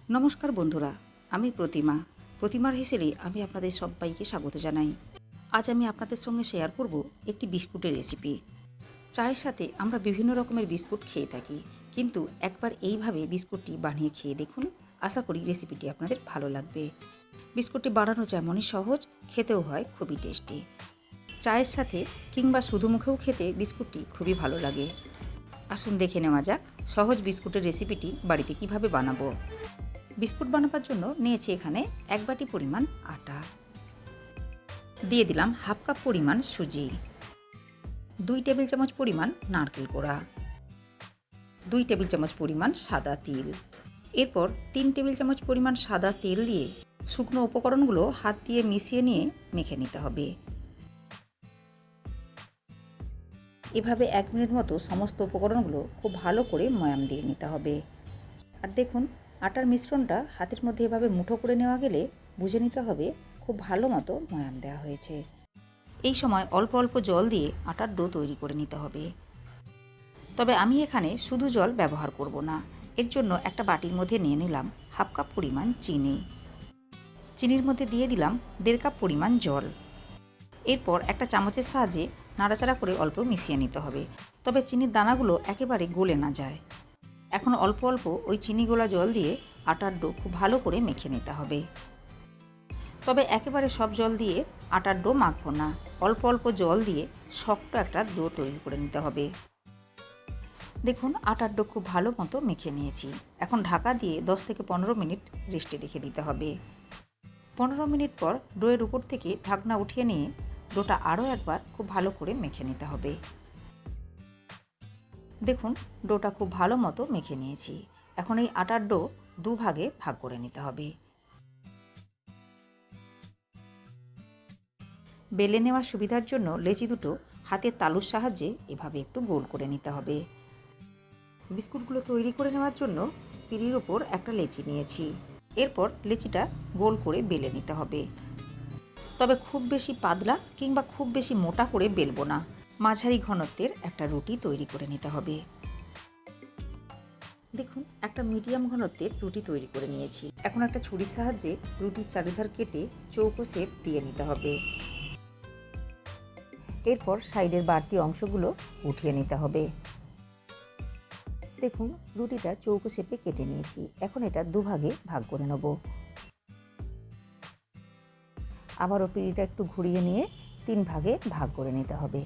নমস্কার বন্ধুরা, আমি প্রতিমার হেসেলে আমি আপনাদের সবাইকে স্বাগত জানাই। আজ আমি আপনাদের সঙ্গে শেয়ার করব একটি বিস্কুটের রেসিপি। চায়ের সাথে আমরা বিভিন্ন রকমের বিস্কুট খেয়ে থাকি, কিন্তু একবার এইভাবে বিস্কুটটি বানিয়ে খেয়ে দেখুন। আশা করি রেসিপিটি আপনাদের ভালো লাগবে। বিস্কুটটি বানানো যেমনই সহজ, খেতেও হয় খুবই টেস্টি। চায়ের সাথে কিংবা শুধু মুখেও খেতে বিস্কুটটি খুবই ভালো লাগে। আসুন দেখে নেওয়া যাক সহজ বিস্কুটের রেসিপিটি বাড়িতে কিভাবে বানাবো। বিস্কুট বানাবার জন্য নিয়েছি এখানে 1 বাটি পরিমাণ আটা, দিয়ে দিলাম হাফ কাপ পরিমাণ সুজি, 2 টেবিল চামচ পরিমাণ নারকেল কোড়া, 2 টেবিল চামচ পরিমাণ সাদা তিল। এরপর 3 টেবিল চামচ পরিমাণ সাদা তেল দিয়ে শুকনো উপকরণগুলো হাত দিয়ে মিশিয়ে নিয়ে মেখে নিতে হবে। এভাবে 1 মিনিট মতো সমস্ত উপকরণগুলো খুব ভালো করে ময়াম দিয়ে নিতে হবে। আর দেখুন, আটার মিশ্রণটা হাতের মধ্যে এভাবে মুঠো করে নেওয়া গেলে বুঝে নিতে হবে খুব ভালো মতো ময়াম দেওয়া হয়েছে। এই সময় অল্প অল্প জল দিয়ে আটার ডো তৈরি করে নিতে হবে। তবে আমি এখানে শুধু জল ব্যবহার করব না। এর জন্য একটা বাটির মধ্যে নিয়ে নিলাম হাফ কাপ পরিমাণ চিনি। চিনির মধ্যে দিয়ে দিলাম 1.5 কাপ পরিমাণ জল। এরপর একটা চামচের সাহায্যে নাড়াচাড়া করে অল্প মিশিয়ে নিতে হবে, তবে চিনির দানাগুলো একেবারে গলে না যায়। এখন অল্প অল্প ওই চিনি গোলা জল দিয়ে আটার ডো খুব ভালো করে মেখে নিতে হবে। তবে একেবারে সব জল দিয়ে আটার ডো মাখবো না, অল্প অল্প জল দিয়ে শক্ত একটা ডো তৈরি করে নিতে হবে। দেখুন, আটার ডো খুব ভালো মতো মেখে নিয়েছি। এখন ঢাকা দিয়ে 10 থেকে 15 মিনিট রেস্টে রেখে দিতে হবে। 15 মিনিট পর ডোয়ের উপর থেকে ঢাকনা উঠিয়ে নিয়ে ডোটা আরও একবার খুব ভালো করে মেখে নিতে হবে। দেখুন, ডোটা খুব ভালো মতো মেখে নিয়েছি। এখন এই আটার ডো 2 ভাগে ভাগ করে নিতে হবে। বেলে নেওয়ার সুবিধার জন্য লেচি দুটো হাতের তালুর সাহায্যে এভাবে একটু গোল করে নিতে হবে। বিস্কুটগুলো তৈরি করে নেওয়ার জন্য পিঁড়ির ওপর একটা লেচি নিয়েছি। এরপর লেচিটা গোল করে বেলে নিতে হবে। তবে খুব বেশি পাতলা কিংবা খুব বেশি মোটা করে বেলবো না, মাঝারি ঘনত্বের একটা রুটি তৈরি করে নিতে হবে। দেখুন, একটা মিডিয়াম ঘনত্বের রুটি তৈরি করে নিয়েছি। এখন একটা ছুরির সাহায্যে রুটির চারিধার কেটে চৌকো শেপ দিয়ে নিতে হবে। এরপর সাইডের বাড়তি অংশগুলো উঠিয়ে নিতে হবে। দেখুন, রুটিটা চৌকো শেপে কেটে নিয়েছি। এখন এটা 2 ভাগে ভাগ করে নেব। আবারও পিঁড়িটা একটু ঘুরিয়ে নিয়ে 3 ভাগে ভাগ করে নিতে হবে।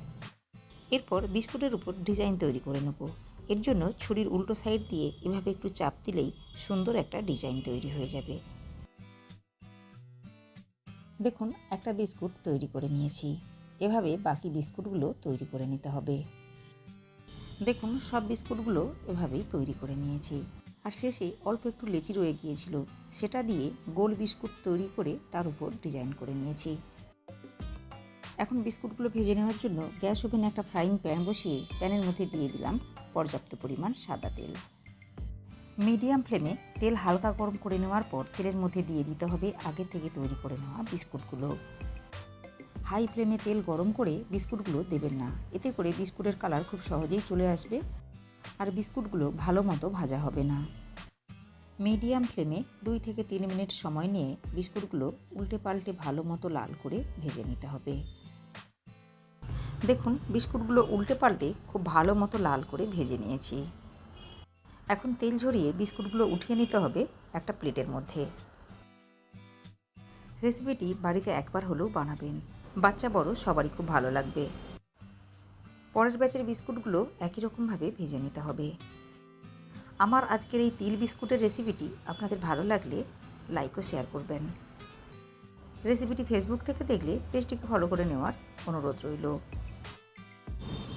এরপর বিস্কুটের উপর ডিজাইন তৈরি করে নেব। এর জন্য ছুরির উল্টো সাইড দিয়ে এভাবে একটু চাপ দিলেই সুন্দর একটা ডিজাইন তৈরি হয়ে যাবে। দেখুন, একটা বিস্কুট তৈরি করে নিয়েছি। এভাবে বাকি বিস্কুটগুলো তৈরি করে নিতে হবে। দেখুন, সব বিস্কুটগুলো এভাবেই তৈরি করে নিয়েছি। আর শেষে অল্প একটু লেচি রয়ে গিয়েছিল, সেটা দিয়ে গোল বিস্কুট তৈরি করে তার উপর ডিজাইন করে নিয়েছি। এখন বিস্কুটগুলো ভেজে নেওয়ার জন্য গ্যাস ওভেনে একটা ফ্রাইং প্যান বসিয়ে প্যানের মধ্যে দিয়ে দিলাম পর্যাপ্ত পরিমাণ সাদা তেল। মিডিয়াম ফ্লেমে তেল হালকা গরম করে নেওয়ার পর তেলের মধ্যে দিয়ে দিতে হবে আগে থেকে তৈরি করে নেওয়া বিস্কুটগুলো। হাই ফ্লেমে তেল গরম করে বিস্কুটগুলো দেবেন না, এতে করে বিস্কুটের কালার খুব সহজেই চলে আসবে আর বিস্কুটগুলো ভালো মতো ভাজা হবে না। মিডিয়াম ফ্লেমে 2 থেকে 3 মিনিট সময় নিয়ে বিস্কুটগুলো উল্টে পাল্টে ভালো মতো লাল করে ভেজে নিতে হবে। দেখুন, বিস্কুটগুলো উল্টে পাল্টে খুব ভালো মতো লাল করে ভেজে নিয়েছি। এখন তেল ঝরিয়ে বিস্কুটগুলো উঠিয়ে নিতে হবে একটা প্লেটের মধ্যে। রেসিপিটি বাড়িতে একবার হলেও বানাবেন, বাচ্চা বড় সবারই খুব ভালো লাগবে। পরের ব্যাচের বিস্কুটগুলো একই রকমভাবে ভেজে নিতে হবে। আমার আজকের এই তিল বিস্কুটের রেসিপিটি আপনাদের ভালো লাগলে লাইক ও শেয়ার করবেন। রেসিপিটি ফেসবুক থেকে দেখলে পেজটিকে ফলো করে নেওয়ার অনুরোধ রইল।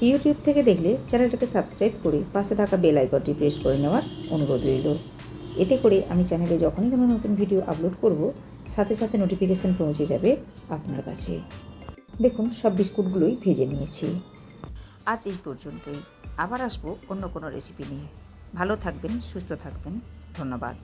ইউটিউব থেকে দেখলে চ্যানেলটাকে সাবস্ক্রাইব করে পাশে থাকা বেল আইকনটি প্রেস করে নেওয়ার অনুরোধ রইল। এতে করে আমি চ্যানেলে যখনই কোনো নতুন ভিডিও আপলোড করব, সাথে সাথে নোটিফিকেশান পৌঁছে যাবে আপনার কাছে। দেখুন, সব বিস্কুটগুলোই ভেজে নিয়েছি। আজ এই পর্যন্তই। আবার আসবো অন্য কোনো রেসিপি নিয়ে। ভালো থাকবেন, সুস্থ থাকবেন। ধন্যবাদ।